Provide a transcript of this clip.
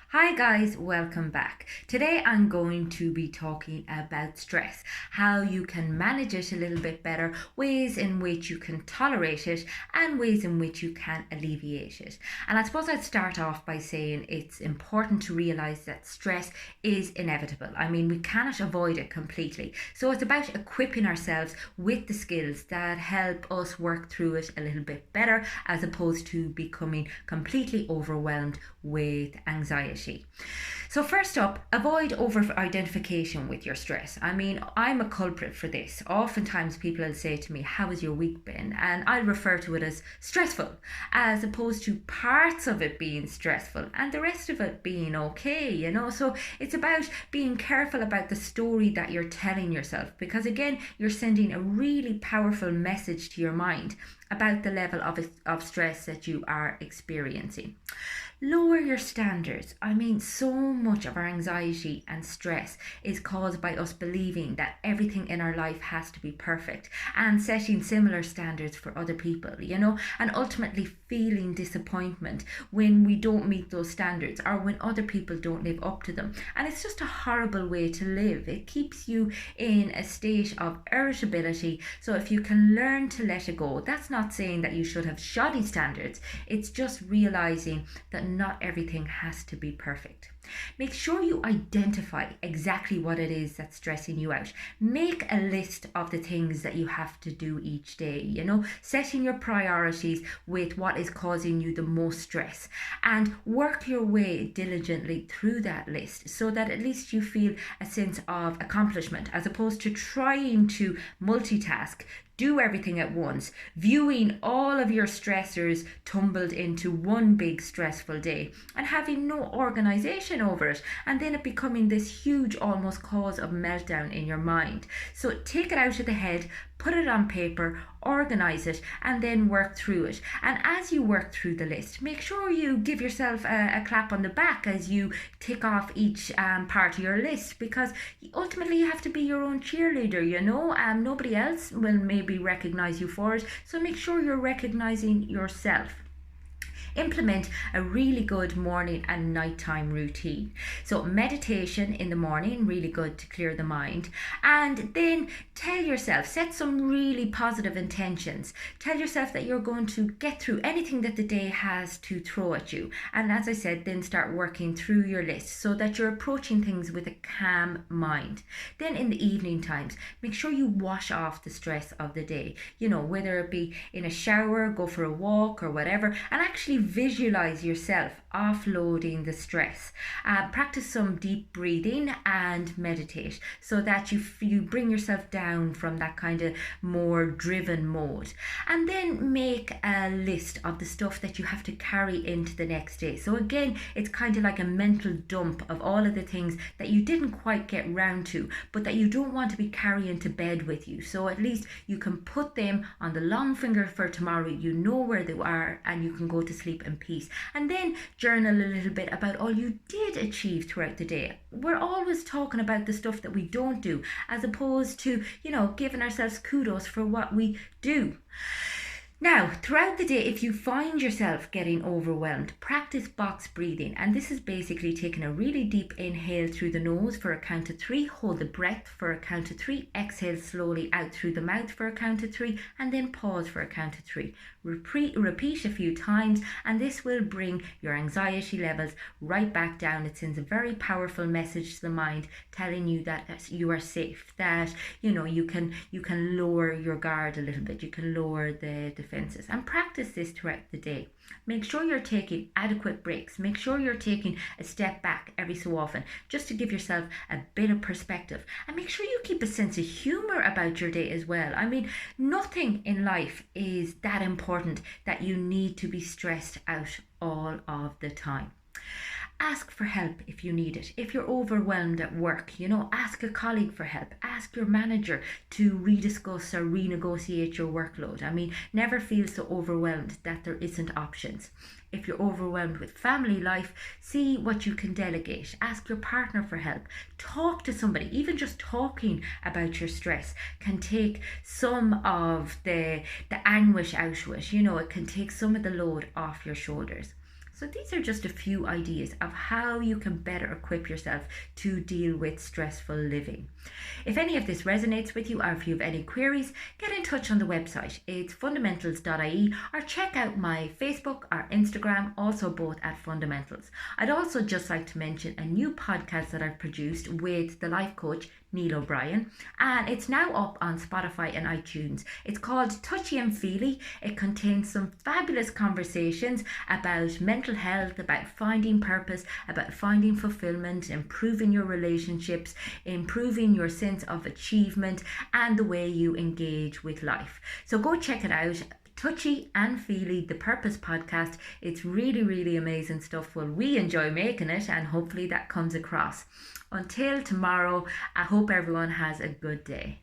Hi guys, welcome back. Today I'm going to be talking about stress, how you can manage it a little bit better, ways in which you can tolerate it, and ways in which you can alleviate it. And I suppose I'd start off by saying it's important to realize that stress is inevitable. I mean, we cannot avoid it completely. So it's about equipping ourselves with the skills that help us work through it a little bit better as opposed to becoming completely overwhelmed with anxiety. So, first up, avoid over identification with your stress. I mean, I'm a culprit for this. Oftentimes, people will say to me, "How has your week been?" And I'll refer to it as stressful, as opposed to parts of it being stressful and the rest of it being okay. So, it's about being careful about the story that you're telling yourself because, again, you're sending a really powerful message to your mind about the level of stress that you are experiencing. Lower your standards. I mean, so much of our anxiety and stress is caused by us believing that everything in our life has to be perfect and setting similar standards for other people, and ultimately feeling disappointment when we don't meet those standards or when other people don't live up to them. And it's just a horrible way to live. It keeps you in a state of irritability. So if you can learn to let it go, that's not saying that you should have shoddy standards. It's just realizing that not everything has to be perfect. Make sure you identify exactly what it is that's stressing you out. Make a list of the things that you have to do each day, setting your priorities with what is causing you the most stress and work your way diligently through that list so that at least you feel a sense of accomplishment as opposed to trying to multitask, do everything at once, viewing all of your stressors tumbled into one big stressful day and having no organization over it, and then it becoming this huge almost cause of meltdown in your mind. So take it out of the head, put it on paper, organize it, and then work through it. And as you work through the list, make sure you give yourself a clap on the back as you tick off each part of your list, because ultimately you have to be your own cheerleader. Nobody else will maybe recognize you for it, so make sure you're recognizing yourself. Implement a really good morning and nighttime routine. So meditation in the morning, really good to clear the mind. And then tell yourself, set some really positive intentions. Tell yourself that you're going to get through anything that the day has to throw at you. And as I said, then start working through your list so that you're approaching things with a calm mind. Then in the evening times, make sure you wash off the stress of the day, whether it be in a shower, go for a walk or whatever, and actually visualize yourself offloading the stress. Practice some deep breathing and meditate so that you bring yourself down from that kind of more driven mode. And then make a list of the stuff that you have to carry into the next day. So again, it's kind of like a mental dump of all of the things that you didn't quite get round to, but that you don't want to be carrying to bed with you. So at least you can put them on the long finger for tomorrow. You know where they are and you can go to sleep in peace. And then journal a little bit about all you did achieve throughout the day. We're always talking about the stuff that we don't do as opposed to, giving ourselves kudos for what we do. Now, throughout the day, if you find yourself getting overwhelmed, practice box breathing. And this is basically taking a really deep inhale through the nose for a count of 3, hold the breath for a count of 3, exhale slowly out through the mouth for a count of 3, and then pause for a count of 3. Repeat a few times, and this will bring your anxiety levels right back down. It sends a very powerful message to the mind telling you that you are safe, that you can lower your guard a little bit, you can lower the defenses, and practice this throughout the day. Make sure you're taking adequate breaks. Make sure you're taking a step back every so often just to give yourself a bit of perspective. And make sure you keep a sense of humor about your day as well. I mean, nothing in life is that important that you need to be stressed out all of the time. Ask for help if you need it. If you're overwhelmed at work, ask a colleague for help. Ask your manager to rediscuss or renegotiate your workload. I mean, never feel so overwhelmed that there isn't options. If you're overwhelmed with family life, see what you can delegate. Ask your partner for help. Talk to somebody. Even just talking about your stress can take some of the anguish out of it. It can take some of the load off your shoulders. So these are just a few ideas of how you can better equip yourself to deal with stressful living. If any of this resonates with you, or if you have any queries, get in touch on the website. It's fundamentals.ie, or check out my Facebook or Instagram, also both at Fundamentals. I'd also just like to mention a new podcast that I've produced with the life coach Neil O'Brien, and it's now up on Spotify and iTunes. It's called Touchy and Feely. It contains some fabulous conversations about mental health, about finding purpose, about finding fulfillment, improving your relationships, improving your sense of achievement, and the way you engage with life. So go check it out. Touchy and Feely, the Purpose Podcast. It's really, really amazing stuff. Well, we enjoy making it, and hopefully that comes across. Until tomorrow, I hope everyone has a good day.